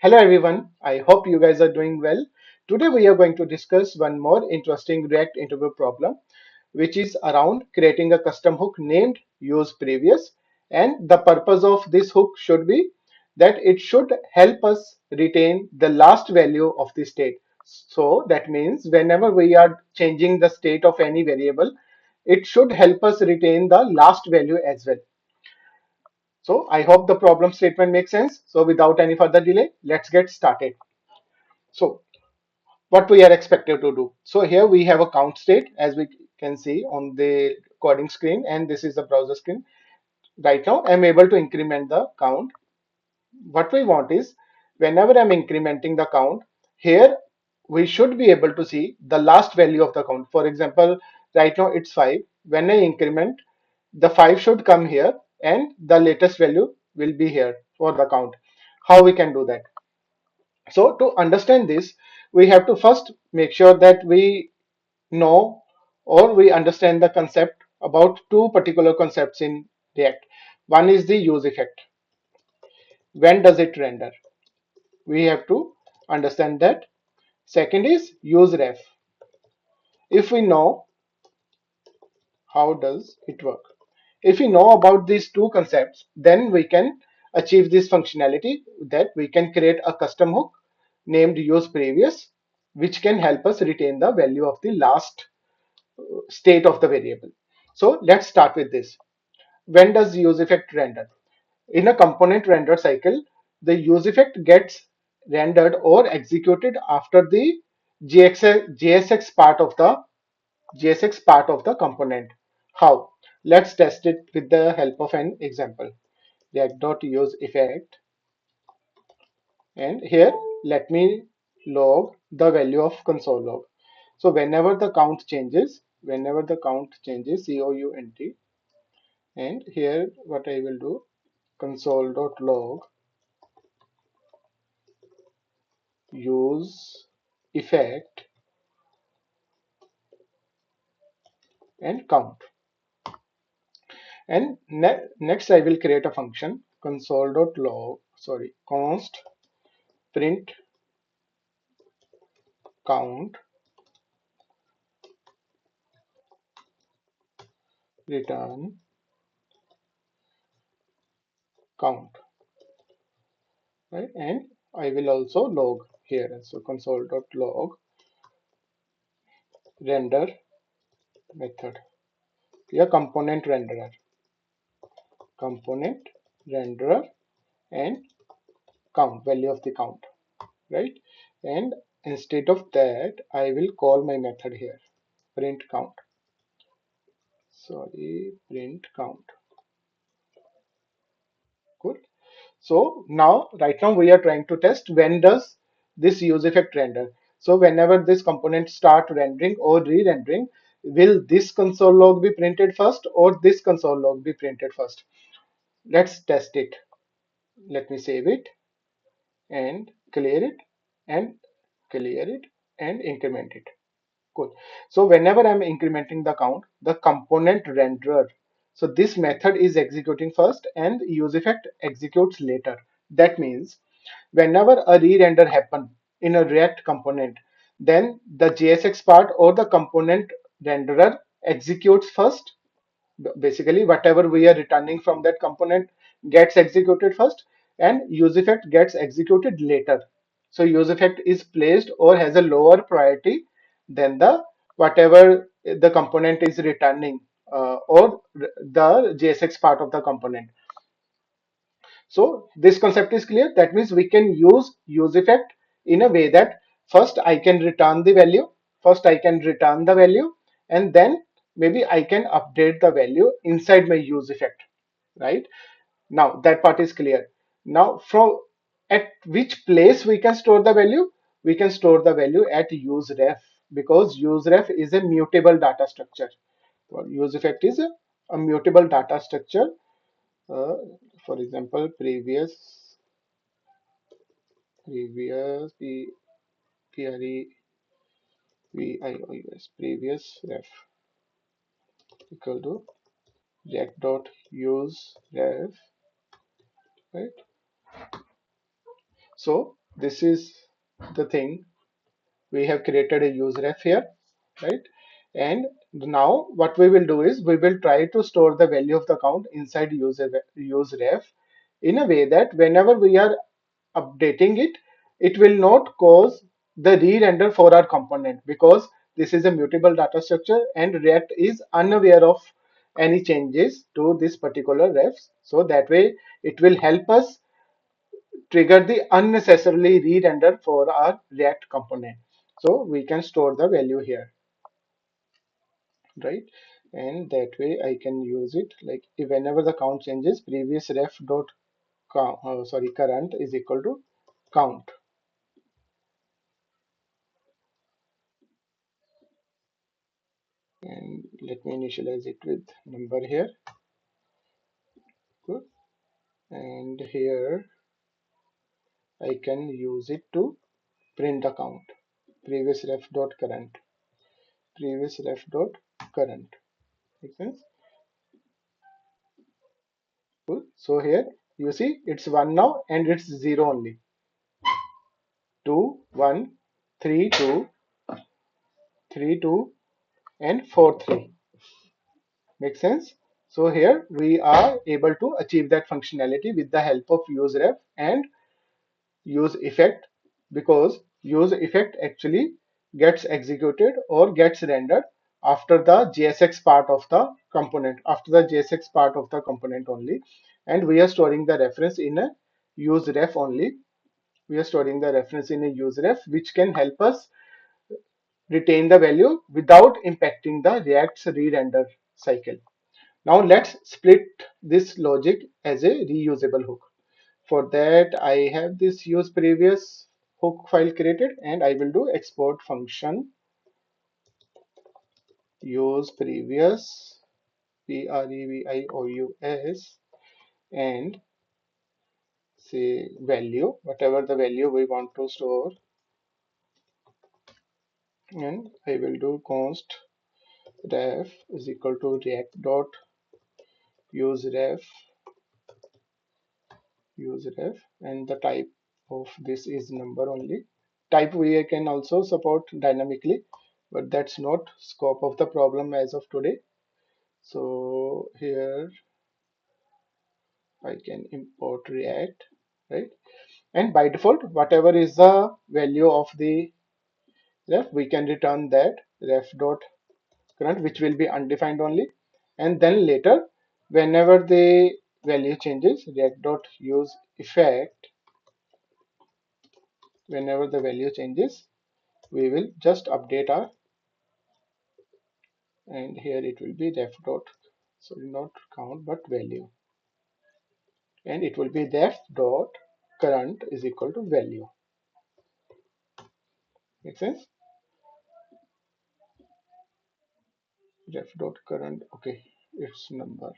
Hello everyone, I hope you guys are doing well. Today we are going to discuss one more interesting React interview problem, which is around creating a custom hook named usePrevious. And the purpose of this hook should be that it should help us retain the last value of the state. So that means whenever we are changing the state of any variable, it should help us retain the last value as well. So I hope the problem statement makes sense. So without any further delay, let's get started. So what we are expected to do. So here we have a count state as we can see on the coding screen, and this is the browser screen. Right now I'm able to increment the count. What we want is whenever I'm incrementing the count, here we should be able to see the last value of the count. For example, right now it's 5. When I increment, the 5 should come here and the latest value will be here for the count. How we can do that? So to understand this, we have to first make sure that we know or we understand the concept about two particular concepts in React. One is the use effect. When does it render? We have to understand that. Second is useRef. If we know, how does it work? If we know about these two concepts, then we can achieve this functionality that we can create a custom hook named usePrevious, which can help us retain the value of the last state of the variable. So let's start with this. When does useEffect render? In a component render cycle, the useEffect gets rendered or executed after the JSX part of the component. How? Let's test it with the help of an example. React.useEffect, and here let me log the value of console log. So whenever the count changes, count, and here what I will do, console.log use effect and count. And next I will create a function console.log, const print count return count, right? And I will also log here. So console.log render method, here component renderer and count, value of the count, right? And instead of that, I will call my method here, print count. Print count. Good. So now, right now we are trying to test when does this use effect render. So whenever this component start rendering or re-rendering, will this console log be printed first or this console log be printed first? Let's test it. Let me save it and and clear it and increment it. Cool. So whenever I'm incrementing the count, the component renderer, so this method is executing first and useEffect executes later. That means whenever a re-render happen in a React component, then the JSX part or the component renderer executes first. Basically, whatever we are returning from that component gets executed first, and useEffect gets executed later. So useEffect is placed or has a lower priority than the whatever the component is returning, or the JSX part of the component. So this concept is clear. That means we can use useEffect in a way that first I can return the value, and then maybe I can update the value inside my useEffect, right? Now that part is clear. Now from at which place we can store the value? We can store the value at useRef, because useRef is a mutable data structure. Well, useEffect is a mutable data structure. Uh, for example, previous previous ref equal to react dot use ref, right? So this is the thing. We have created a useRef here, right? And now what we will do is we will try to store the value of the count inside useRef in a way that whenever we are updating it, it will not cause the re-render for our component, because this is a mutable data structure and React is unaware of any changes to this particular refs. So that way it will help us trigger the unnecessarily re-render for our React component. So we can store the value here, right? And that way I can use it like if whenever the count changes, previous ref dot count, current is equal to count. And let me initialize it with number here. Good. And here I can use it to print the count. Previous ref dot current. Previous ref dot current. Make sense? Cool. So here you see it's 1 now and it's 0 only. 2, 1, 3, 2, 3, 2, and 4, 3. Make sense? So here we are able to achieve that functionality with the help of useRef and useEffect, because useEffect actually gets executed or gets rendered after the JSX part of the component, after the JSX part of the component only. And we are storing the reference in a useRef only. We are storing the reference in a useRef, which can help us retain the value without impacting the React's re-render cycle. Now let's split this logic as a reusable hook. For that, I have this usePrevious hook file created, and I will do export function usePrevious previous and say value, whatever the value we want to store, and I will do const ref is equal to react dot useref, and the type of this is number only. Type we can also support dynamically, but that's not scope of the problem as of today. So here I can import React, right? And by default, whatever is the value of the ref, we can return that ref dot current, which will be undefined only. And then later, whenever the value changes, React dot use effect, whenever the value changes, we will just update our, and here it will be ref dot, sorry, not count but value, and it will be ref dot current is equal to value. Make sense? Ref dot current, okay, it's number.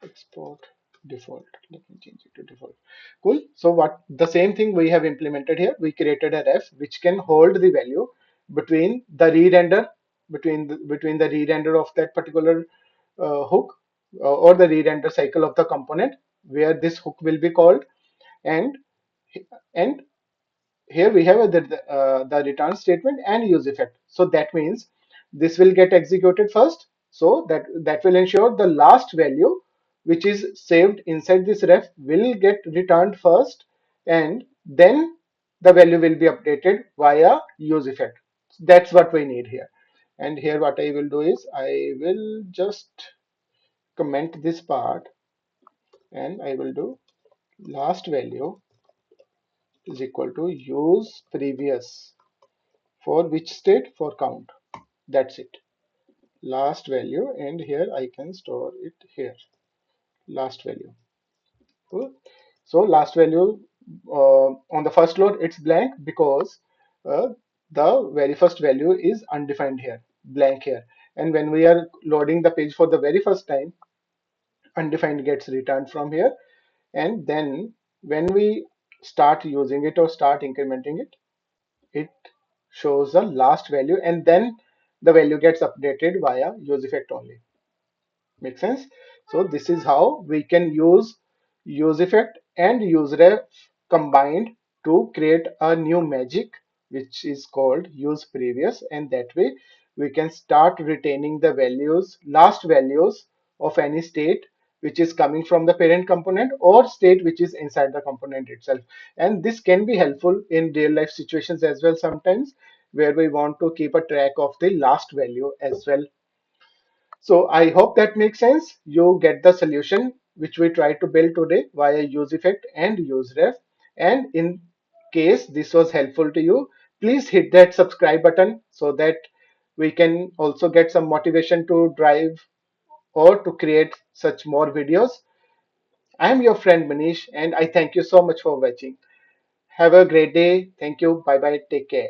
Export default, let me change it to default. Cool. So what the same thing we have implemented here, we created a ref which can hold the value between the re-render, between the re-render of that particular hook, or the re-render cycle of the component where this hook will be called, and and here we have the return statement and use effect. So that means this will get executed first, so that will ensure the last value which is saved inside this ref will get returned first, and then the value will be updated via use effect. That's what we need here. And here what I will do is I will just comment this part, and I will do last value is equal to use previous. For which state? For count. That's it. Last value, and here I can store it here. Last value. Cool. So last value on the first load it's blank, because uh, the very first value is undefined here, blank here. And when we are loading the page for the very first time, undefined gets returned from here. And then when we start using it or start incrementing it, it shows the last value, and then the value gets updated via use effect only. Make sense? So this is how we can use useEffect and useRef combined to create a new magic which is called usePrevious, and that way we can start retaining the values, last values of any state which is coming from the parent component or state which is inside the component itself. And this can be helpful in real life situations as well sometimes, where we want to keep a track of the last value as well. So I hope that makes sense. You get the solution which we try to build today via useEffect and useRef. And in case this was helpful to you, please hit that subscribe button so that we can also get some motivation to drive or to create such more videos. I am your friend Manish, and I thank you so much for watching. Have a great day. Thank you. Bye bye. Take care.